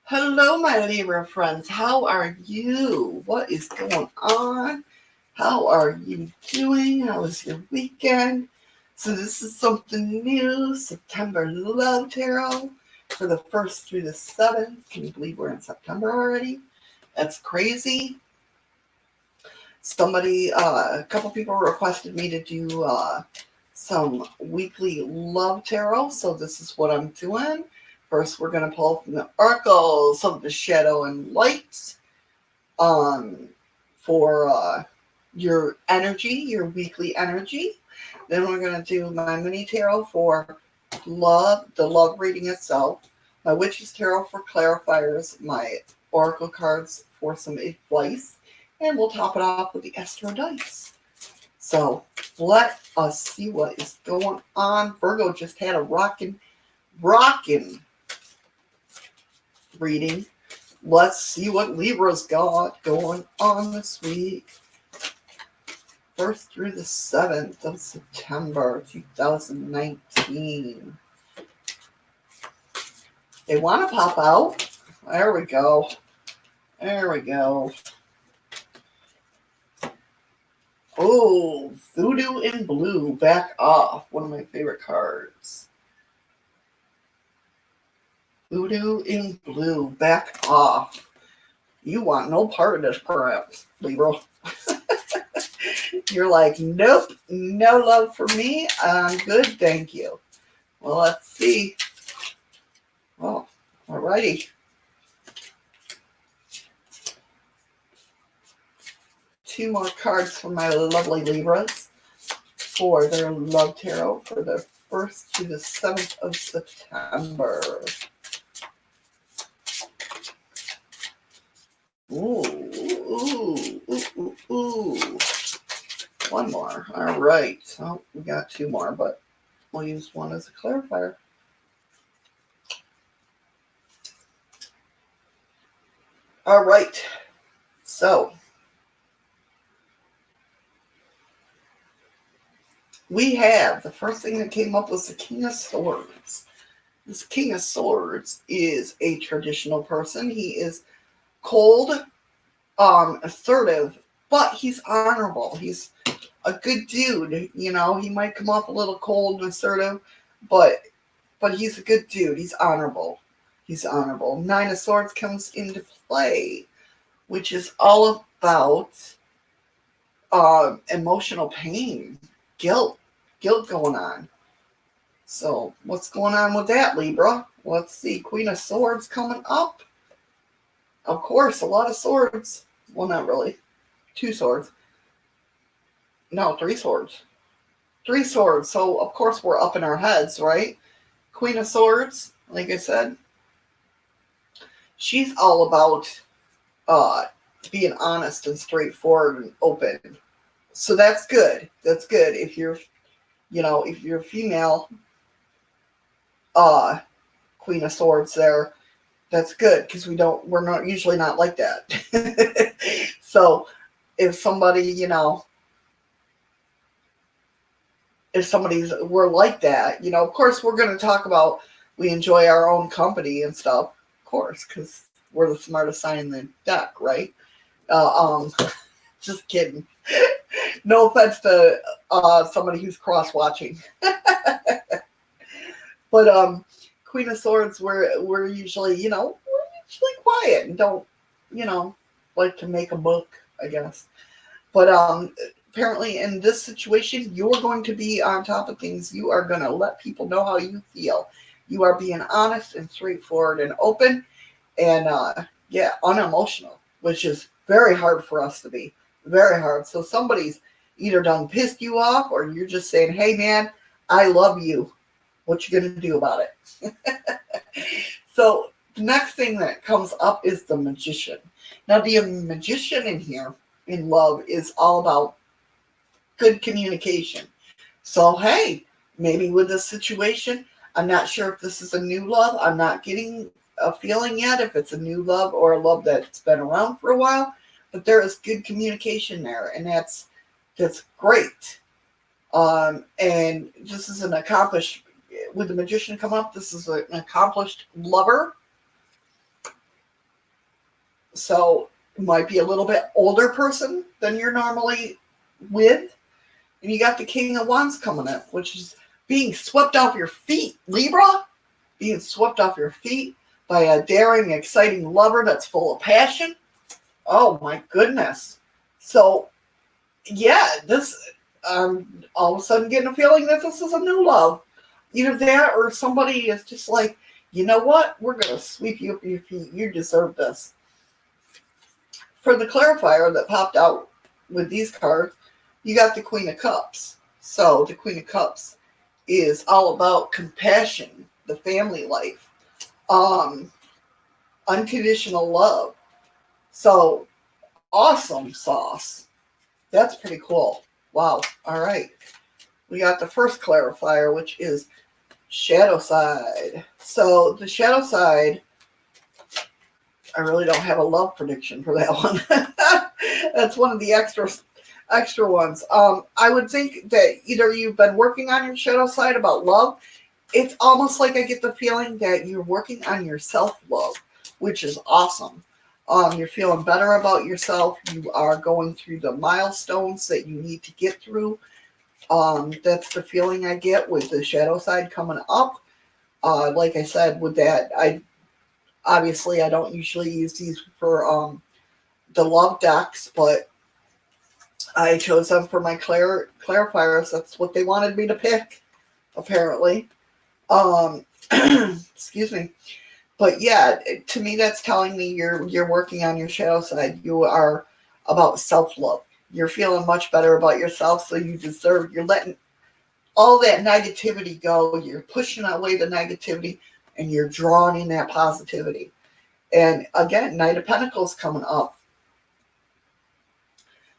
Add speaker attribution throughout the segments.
Speaker 1: Hello, my Libra friends. How are you? What is going on? How are you doing? How was your weekend? So this is something new, September Love Tarot for the 1st through the 7th. Can you believe we're in September already? That's crazy. A couple people requested me to do some weekly love tarot, so this is what I'm doing. First, we're going to pull from the oracles of the shadow and light for your energy, your weekly energy. Then we're going to do my mini tarot for love, the love reading itself, my witch's tarot for clarifiers, my oracle cards for some advice, and we'll top it off with the Astro dice. So let us see what is going on. Virgo just had a rockin' reading. Let's see what Libra's got going on this week. 1st through the 7th of September 2019. They want to pop out. There we go. Oh, Voodoo in Blue, back off. One of my favorite cards. Voodoo in Blue, back off. You want no part of this, perhaps, Libra. You're like, nope, no love for me. I'm good, thank you. Well, let's see. Oh, alrighty. Two more cards for my lovely Libras for their love tarot for the 1st to the 7th of September. Ooh. One more. All right. So we got two more, but we'll use one as a clarifier. All right. So we have the first thing that came up was the King of Swords. This King of Swords is a traditional person. He is cold, assertive, but he's honorable. He's a good dude. You know, he might come off a little cold and assertive, but he's a good dude. He's honorable. Nine of Swords comes into play, which is all about emotional pain, guilt going on. So what's going on with that, Libra? Let's see. Queen of Swords coming up. Of course, a lot of swords. Well, not really. 2 swords. No, 3 swords. 3 swords. So, of course, we're up in our heads, right? Queen of Swords, like I said, she's all about being honest and straightforward and open. So that's good. That's good. If you're a female Queen of Swords there, that's good because we're not usually not like that. So if somebody, we're like that, of course we're going to talk about we enjoy our own company and stuff, of course, because we're the smartest sign in the deck, right? Just kidding. No offense to somebody who's cross-watching. But Queen of Swords, we're usually, quiet and don't, like to make a book, I guess. But apparently in this situation, you're going to be on top of things. You are going to let people know how you feel. You are being honest and straightforward and open and, unemotional, which is very hard for us to be. Very hard. So somebody's either done pissed you off or you're just saying, hey, man, I love you. What you going to do about it? So the next thing that comes up is the Magician. Now, the Magician in here, in love, is all about good communication. So, hey, maybe with this situation, I'm not sure if this is a new love. I'm not getting a feeling yet if it's a new love or a love that's been around for a while. But there is good communication there, and that's great. And this is an accomplished, with the Magician come up, this is an accomplished lover. So it might be a little bit older person than you're normally with. And you got the King of Wands coming up, which is being swept off your feet, Libra. Being swept off your feet by a daring, exciting lover that's full of passion. Oh my goodness. So, yeah, this, all of a sudden getting a feeling that this is a new love. Either that or somebody is just like, you know what? We're going to sweep you up your feet. You deserve this. For the clarifier that popped out with these cards, you got the Queen of Cups. So the Queen of Cups is all about compassion, the family life, unconditional love. So awesome sauce. That's pretty cool. Wow. All right. We got the first clarifier, which is shadow side. So the shadow side, I really don't have a love prediction for that one. That's one of the extra ones. I would think that either you've been working on your shadow side about love. It's almost like I get the feeling that you're working on your self-love, which is awesome. You're feeling better about yourself. You are going through the milestones that you need to get through. That's the feeling I get with the shadow side coming up. Like I said, with that, I don't usually use these for the love decks, but I chose them for my clarifiers. That's what they wanted me to pick, apparently. Excuse me. But yeah, to me, that's telling me you're working on your shadow side. You are about self-love. You're feeling much better about yourself, so you're letting all that negativity go. You're pushing away the negativity, and you're drawing in that positivity. And again, Knight of Pentacles coming up.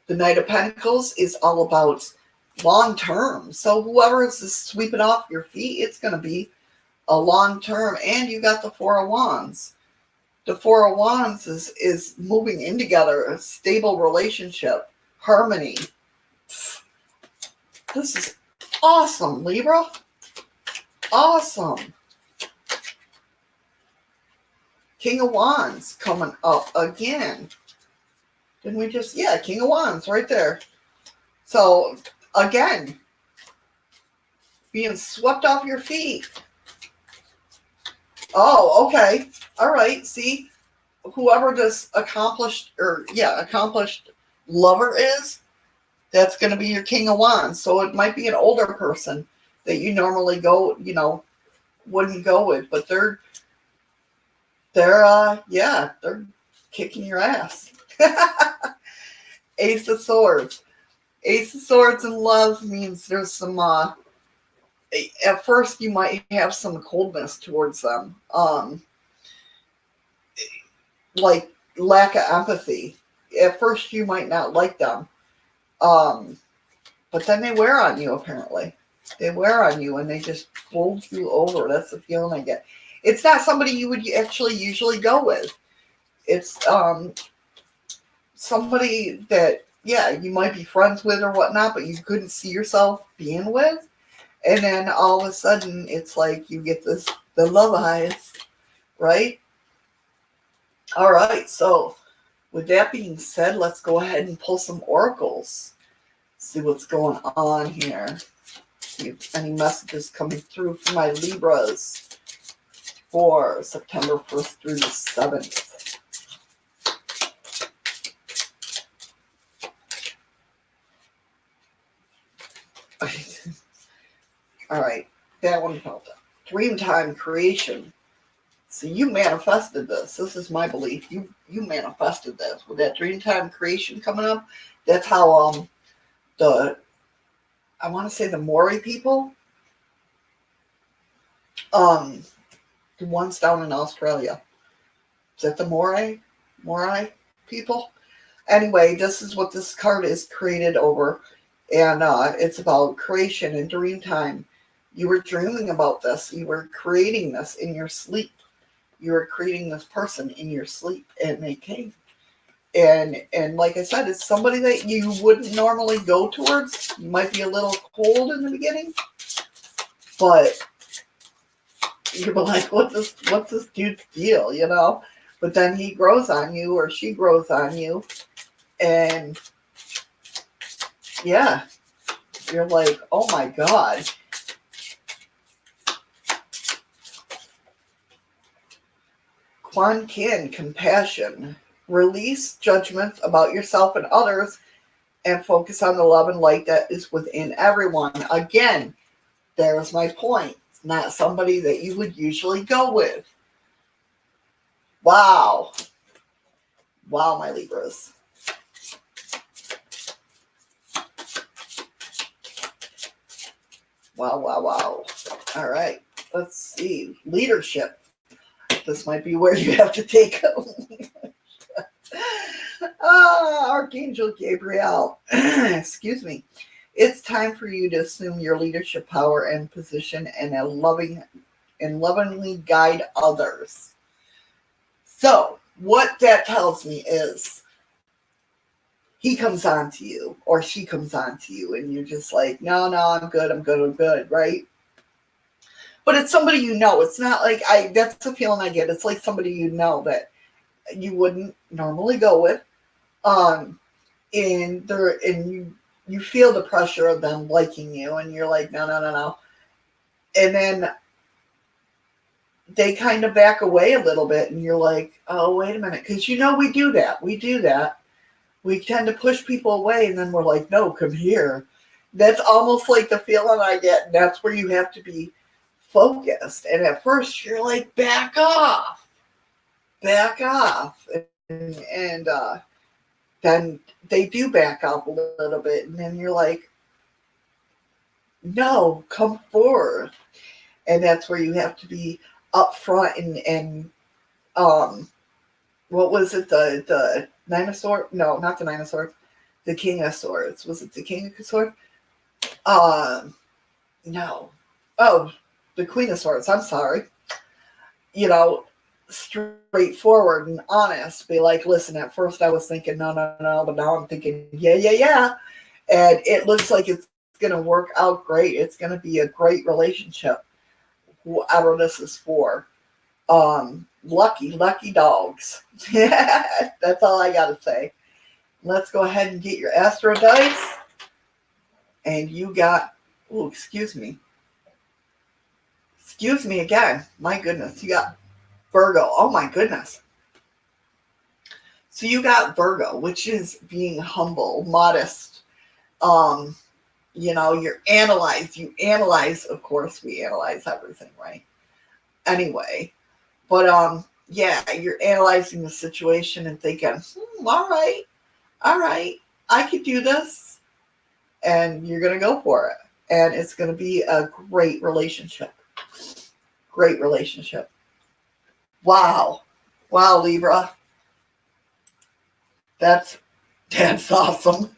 Speaker 1: The Knight of Pentacles is all about long term. So whoever is sweeping off your feet, it's going to be a long term. And you got the Four of Wands. The Four of Wands is moving in together, a stable relationship, harmony. This is awesome, Libra. Awesome. King of Wands coming up again. Didn't we just, yeah, King of Wands right there. So, again, being swept off your feet. Oh, okay. All right. See, whoever this accomplished lover is, that's going to be your King of Wands. So it might be an older person that you normally wouldn't go with, but they're kicking your ass. Ace of Swords. Ace of Swords in love means there's some, at first you might have some coldness towards them. Like lack of empathy. At first you might not like them. But then they wear on you, apparently. They wear on you and they just fold you over. That's the feeling I get. It's not somebody you would actually usually go with. It's somebody that, yeah, you might be friends with or whatnot, but you couldn't see yourself being with. And then all of a sudden, it's like you get the love eyes, right? All right, so with that being said, let's go ahead and pull some oracles. See what's going on here. See if any messages coming through for my Libras for September 1st through the 7th. All right, that one felt up. Dreamtime creation. So you manifested this. This is my belief. You manifested this with that Dreamtime creation coming up. That's how I want to say the Maori people, the ones down in Australia. Is that the Maori people? Anyway, this is what this card is created over, and it's about creation and dream time. You were dreaming about this. You were creating this in your sleep. You were creating this person in your sleep, and they came. And like I said, it's somebody that you wouldn't normally go towards. You might be a little cold in the beginning, but you're like, what's this dude's deal, you know? But then he grows on you or she grows on you. And yeah, you're like, oh my God. Quan Kin, compassion. Release judgments about yourself and others and focus on the love and light that is within everyone. Again, there's my point. It's not somebody that you would usually go with. Wow. Wow, my Libras. Wow, wow, wow. All right. Let's see. Leadership. This might be where you have to take Archangel Gabriel. Excuse me. It's time for you to assume your leadership power and position and lovingly guide others. So, what that tells me is he comes on to you or she comes on to you and you're just like, no, I'm good, right? But it's somebody you know. It's not like that's the feeling I get. It's like somebody you know that you wouldn't normally go with. And you feel the pressure of them liking you and you're like, no. And then they kind of back away a little bit and you're like, oh, wait a minute. Because we do that. We tend to push people away and then we're like, no, come here. That's almost like the feeling I get. And that's where you have to be focused. And at first you're like, back off. And then they do back up a little bit. And then you're like, no, come forward. And that's where you have to be up front and what was it? The Nine of Swords? No, not the Nine of Swords. The King of Swords. Was it the King of Swords? No. Oh, the Queen of Swords. I'm sorry. Straightforward and honest. Be like, listen, at first I was thinking no, but now I'm thinking yeah. And it looks like it's going to work out great. It's going to be a great relationship. Whoever this is for. Lucky dogs. That's all I got to say. Let's go ahead and get your Astro dice. And you got, excuse me again. My goodness, you got Virgo. Oh my goodness. So you got Virgo, which is being humble, modest. You analyze, of course, we analyze everything, right? Anyway, but you're analyzing the situation and thinking, all right, I could do this. And you're going to go for it. And it's going to be a great relationship. Wow, Libra. That's awesome.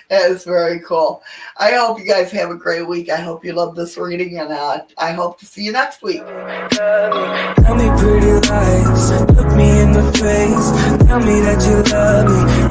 Speaker 1: That is very cool. I hope you guys have a great week. I hope you love this reading, and I hope to see you next week.
Speaker 2: Tell me pretty lies, look me in the face, tell me that you love me.